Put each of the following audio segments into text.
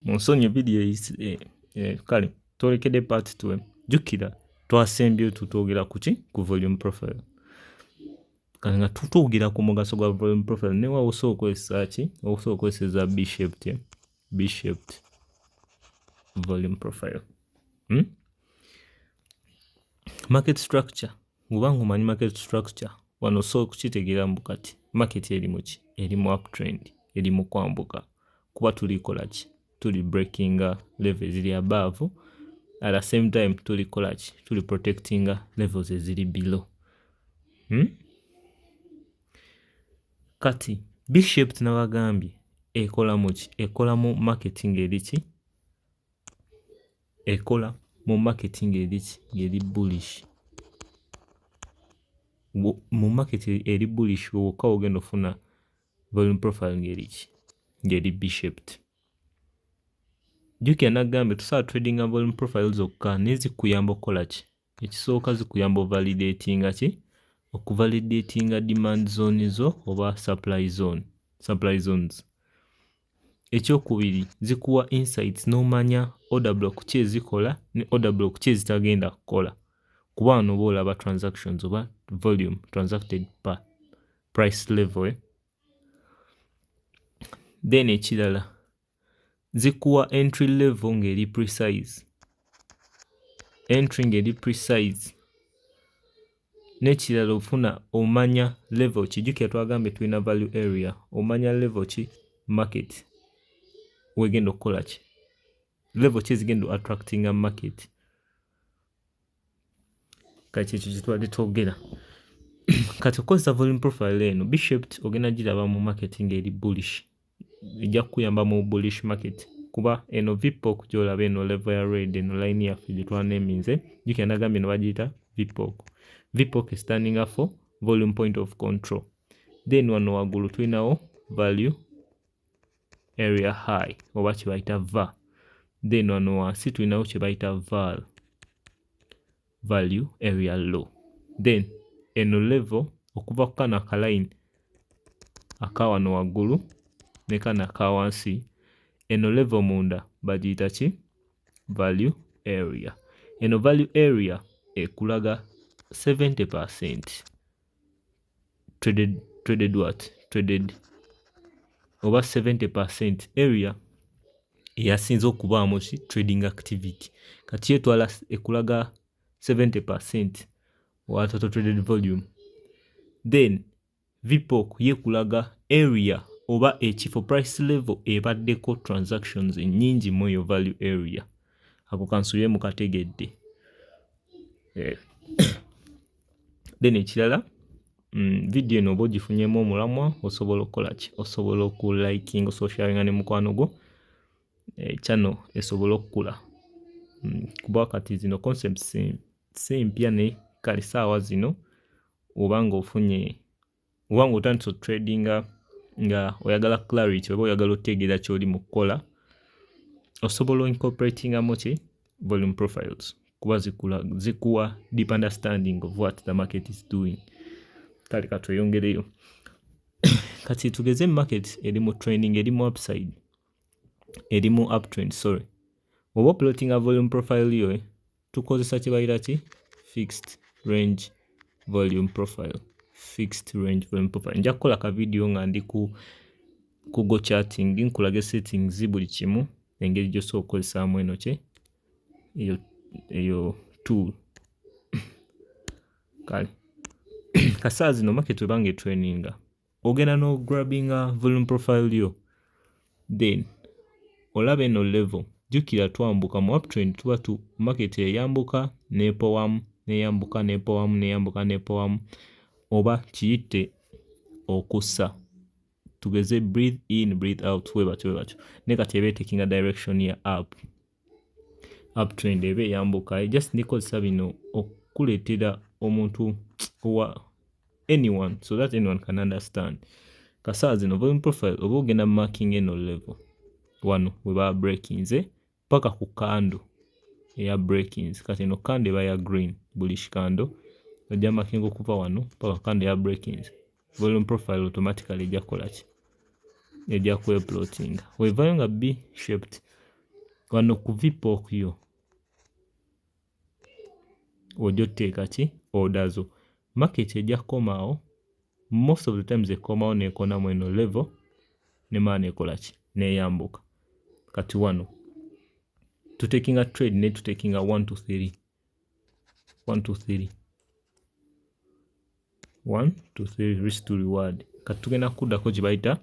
Monsonyi vidiyo kale twolekedde part 2. Jjukira twasembyeyo tutwogera ku volume profile. Kale nga tutwogera ku mugaso gwa volume profile ne wa osobola okukozesa ki? Osobola okukozesa B-shaped volume profile. Market structure. Kubanga omanyi market structure, wano osobola okukitegeera mbu kati market erimu ki? Erimu uptrend, eri mu kwambuka. Kuba tulikola ki? Tuli breaking level eziri above, at the same time tulikola ki? Tuli protecting levels eziri below. Kati B-shaped nabagambye ekola mu ki? Ekola mu marketing eri ki? Ekola mu marketing eri ki? Eri bullish. Mu market eri bullish wokka ogenda ofuna volume profile ngeri ki? Ngeri B-shaped. Jjukira nagambye tusobola tradinga volume profile zokka nezikuyamba okukola ki? Ekisooka zikuyamba ovalidatinga ki? Okuvalidatinga demand zone zo oba supply zones. Eky'okubiri zikuwa insights n'omanya order block ki ezikola ne order block ki ezitagenda kukola. Kuba wano oba olaba transactions oba volume transacted per price level. Then ekirala zikuwa entry level ngeri precise. Entry ngeri precise. N'ekirala ofuna omanya level ki? Jjukira twagambye tulina value area. Omanya level ki? Market wegenda okukola ki? Level ki ezigenda attracting market. Kati ekyo kitwadde twogera. Kati okozesa volume profile eno B-shaped ogenda giraba mu marketing eri bullish. Ejja kuyamba mu bullish market. Kuba eno VPOC gyolaba eno level ya red eno line yaffe gye twaneminze. Jjukira nagambye eno bagiyita VPOC. VPOC is standing for volume point of control. Then wano waggulu tulinawo value area high oba kye bayita VAR. Then wano wansi tulinawo kye bayita VAL, value area low. Then eno level okuva ku kano akaline aka wano waggulu ne kano aka wansi, eno level munda bagiyita ki? Value area. Eno value area ekulaga 70% traded what? Traded oba 70% area eyasinze okubaamu ki? Trading activity. Kati etwala ekulaga 70% wa total traded volume. Then VPOC yekulaga area oba ekifo price level ebaddeko transactions ennyingi mu eyo value area. Ako kansubye mu kategedde. Then ekirala vidiyo eno oba ogifunyemu omulamwa osobola okukola ki? Osobola okulikinga, osocialinga ne mukwano gwo. Channel esobola okukula. Kuba kati zino concepts si mpya ne kale saawa zino oba ng'ofunye oba ng'otandise tradinga nga oyagala clarity oba oyagala otegeera ky'oli mu kukola, osobola incorporatingamu ki? Volume profiles. Kuba zikuwa deep understanding of what the market is doing. Kale katweyongereyo. Kati tugeze market eri mu trending, eri mu upside, eri mu uptrend, sorry. Oba plotting a volume profile yo tukozesa kye bayita ki? Fixed range volume profile. Fixed range volume profile. Nja kukola ka video nga ndi ku go charting nkulage settings buli kimu engeri gy'osobola okukozesaamu eno ki? Eyo tool. Kale kasaawa zino market webanga etraininga ogenda no grabbinga volume profile yo, then olaba eno level. Jjukira twambuka mu uptrend tuba market eyambuka neepowamu neyambuka neepowamu neyambuka neepowamu oba kiyite okussa. Tugeze breathe in breathe out webatyo. Ne kati eba taking direction ya up. Uptrend eba eyambuka. Just nikozesa bino okuleetera omuntu owa anyone so that anyone can understand. Kasaawa zino volume profile oba ogenda marking eno level wano weba breakinze paka ku kando eya breakings. Kati eno kando eba ya green bullish kando. Ojja marking okuva wano paka kando ya breakings. Volume profile automatically ejja kukola ki? Ejja kweplotting. Wevayo nga B-shaped wano ku vipook yo ojja otteeka ki order zo. Market ejja kukomaawo, most of the times ekomawo neekonamu eno level nemala nekola ki neeyambuka. Kati wano tutekinga trade ne tutekinga 1 to 3 1 to 3 1 to 3 risk to reward. Kati tugenda kuddako gye bayita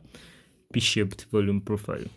P-shaped volume profile.